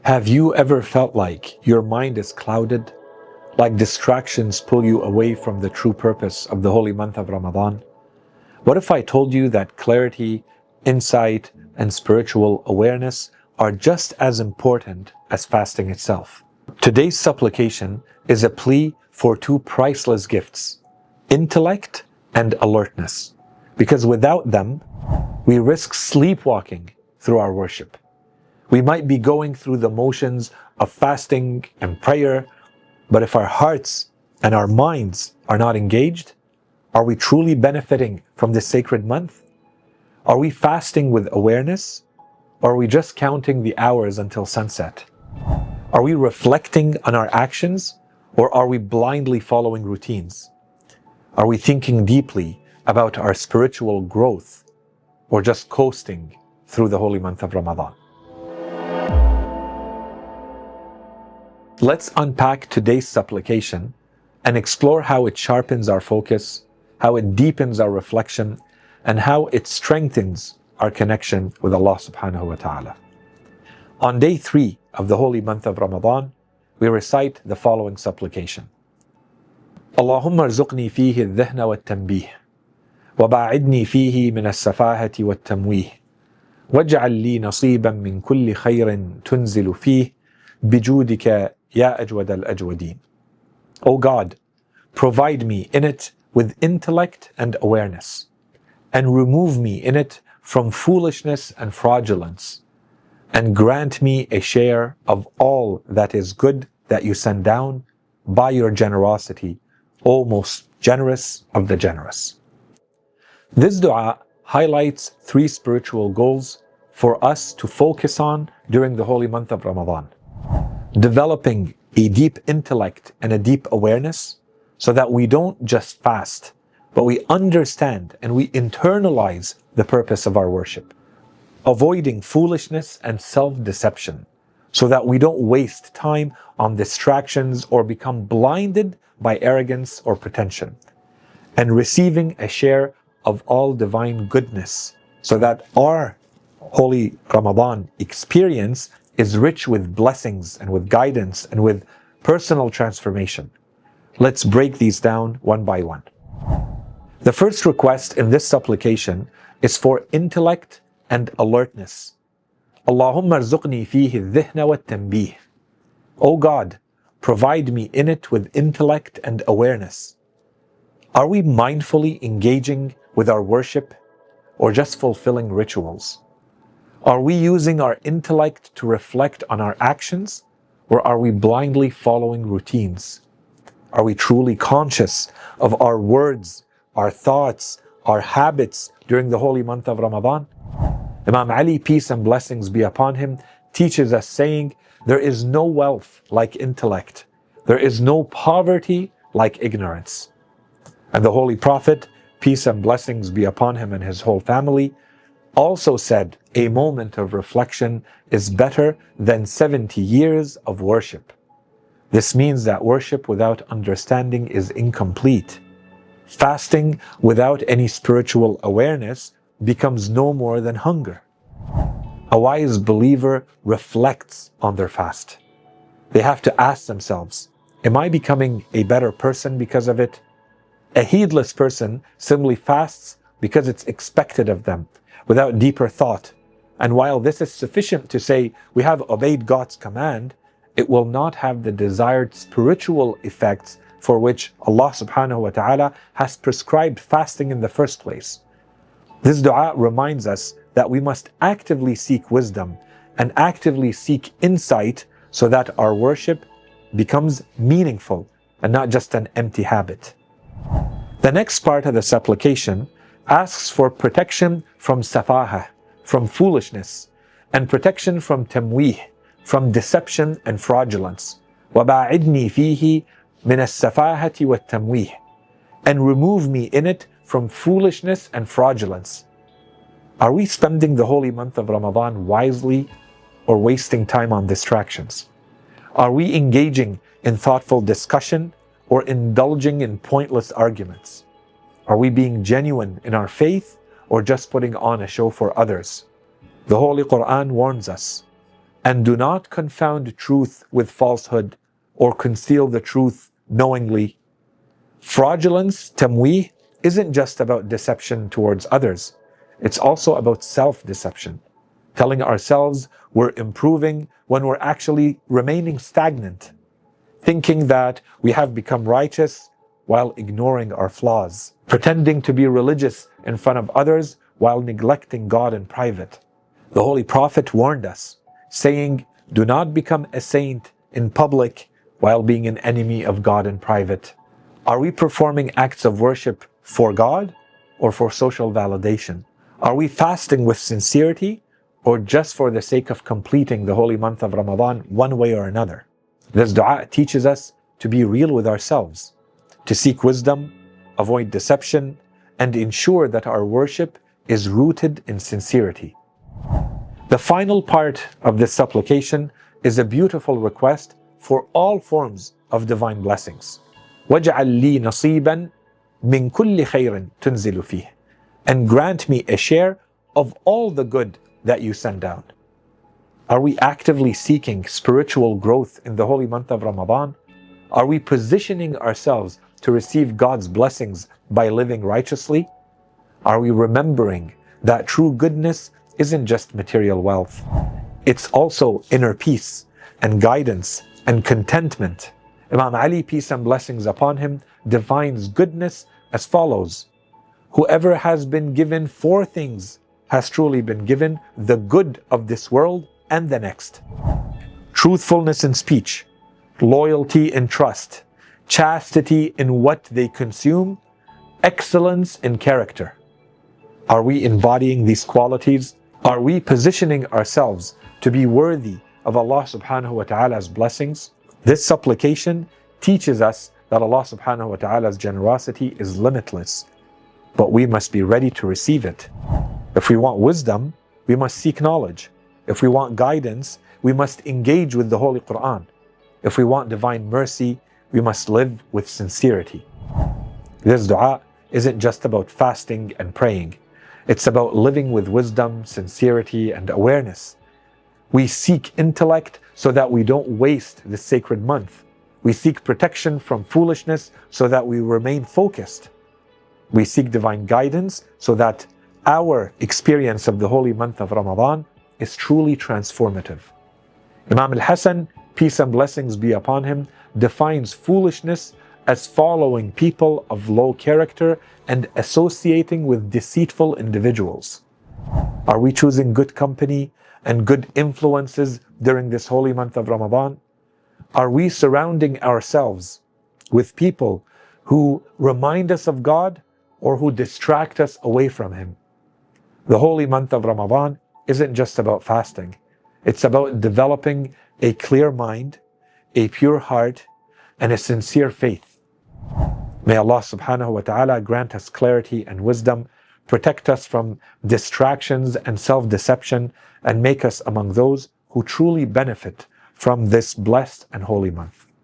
Have you ever felt like your mind is clouded, like distractions pull you away from the true purpose of the holy month of Ramadan? What if I told you that clarity, insight, and spiritual awareness are just as important as fasting itself? Today's supplication is a plea for two priceless gifts, intellect and alertness, because without them, we risk sleepwalking through our worship. We might be going through the motions of fasting and prayer, but if our hearts and our minds are not engaged, are we truly benefiting from this sacred month? Are we fasting with awareness, or are we just counting the hours until sunset? Are we reflecting on our actions, or are we blindly following routines? Are we thinking deeply about our spiritual growth, or just coasting through the holy month of Ramadan? Let's unpack today's supplication and explore how it sharpens our focus, how it deepens our reflection, and how it strengthens our connection with Allah subhanahu wa ta'ala. On day 3 of the holy month of Ramadan, we recite the following supplication. Allahumma arzuqni fihi al-dhihna wal-tanbih, wa ba'idni fihi min al-safahati wal-tamwih, waj'al li nasiban min kulli khayrin tunzilu fihi, bijudika ya ajwad al-ajwadeen. O God, provide me in it with intellect and awareness, and remove me in it from foolishness and fraudulence, and grant me a share of all that is good that you send down by your generosity, O most generous of the generous. This dua highlights 3 spiritual goals for us to focus on during the holy month of Ramadan. Developing a deep intellect and a deep awareness so that we don't just fast, but we understand and we internalize the purpose of our worship. Avoiding foolishness and self-deception so that we don't waste time on distractions or become blinded by arrogance or pretension. And receiving a share of all divine goodness so that our holy Ramadan experience is rich with blessings and with guidance and with personal transformation. Let's break these down one by one. The first request in this supplication is for intellect and alertness. Allahumma arzuqni fihi al-dhihna wal-tanbih. O God, provide me in it with intellect and awareness. Are we mindfully engaging with our worship or just fulfilling rituals? Are we using our intellect to reflect on our actions, or are we blindly following routines? Are we truly conscious of our words, our thoughts, our habits during the holy month of Ramadan? Imam Ali, peace and blessings be upon him, teaches us saying, there is no wealth like intellect. There is no poverty like ignorance. And the Holy Prophet, peace and blessings be upon him and his whole family, also said, a moment of reflection is better than 70 years of worship. This means that worship without understanding is incomplete. Fasting without any spiritual awareness becomes no more than hunger. A wise believer reflects on their fast. They have to ask themselves, am I becoming a better person because of it? A heedless person simply fasts because it's expected of them, without deeper thought. And while this is sufficient to say we have obeyed God's command, it will not have the desired spiritual effects for which Allah subhanahu wa ta'ala has prescribed fasting in the first place. This dua reminds us that we must actively seek wisdom and actively seek insight so that our worship becomes meaningful and not just an empty habit. The next part of the supplication asks for protection from safaha, from foolishness, and protection from tamwih, from deception and fraudulence. وَبَاعِدْنِي فِيهِ مِنَ السَّفَاهَةِ وَالتَّمْوِيهِ, and remove me in it from foolishness and fraudulence. Are we spending the holy month of Ramadan wisely or wasting time on distractions? Are we engaging in thoughtful discussion or indulging in pointless arguments? Are we being genuine in our faith or just putting on a show for others? The Holy Quran warns us, and do not confound truth with falsehood or conceal the truth knowingly. Fraudulence, tamweeh, isn't just about deception towards others. It's also about self-deception, telling ourselves we're improving when we're actually remaining stagnant, thinking that we have become righteous while ignoring our flaws, pretending to be religious in front of others while neglecting God in private. The Holy Prophet warned us, saying, "Do not become a saint in public while being an enemy of God in private." Are we performing acts of worship for God or for social validation? Are we fasting with sincerity or just for the sake of completing the holy month of Ramadan one way or another? This dua teaches us to be real with ourselves, to seek wisdom, avoid deception, and ensure that our worship is rooted in sincerity. The final part of this supplication is a beautiful request for all forms of divine blessings. وَاجْعَلْ لِي نَصِيبًا مِنْ كُلِّ خَيْرٍ تُنْزِلُ فِيهِ, and grant me a share of all the good that you send down. Are we actively seeking spiritual growth in the holy month of Ramadan? Are we positioning ourselves to receive God's blessings by living righteously? Are we remembering that true goodness isn't just material wealth? It's also inner peace and guidance and contentment. Imam Ali, peace and blessings upon him, defines goodness as follows: whoever has been given 4 things has truly been given the good of this world and the next. Truthfulness in speech, loyalty in trust, chastity in what they consume, excellence in character. Are we embodying these qualities? Are we positioning ourselves to be worthy of Allah subhanahu wa ta'ala's blessings? This supplication teaches us that Allah subhanahu wa ta'ala's generosity is limitless, but we must be ready to receive it. If we want wisdom, we must seek knowledge. If we want guidance, we must engage with the Holy Quran. If we want divine mercy, we must live with sincerity. This dua isn't just about fasting and praying. It's about living with wisdom, sincerity, and awareness. We seek intellect so that we don't waste this sacred month. We seek protection from foolishness so that we remain focused. We seek divine guidance so that our experience of the holy month of Ramadan is truly transformative. Imam al-Hasan, peace and blessings be upon him, defines foolishness as following people of low character and associating with deceitful individuals. Are we choosing good company and good influences during this holy month of Ramadan? Are we surrounding ourselves with people who remind us of God or who distract us away from Him? The holy month of Ramadan isn't just about fasting. It's about developing a clear mind, a pure heart, and a sincere faith. May Allah subhanahu wa ta'ala grant us clarity and wisdom, protect us from distractions and self-deception, and make us among those who truly benefit from this blessed and holy month.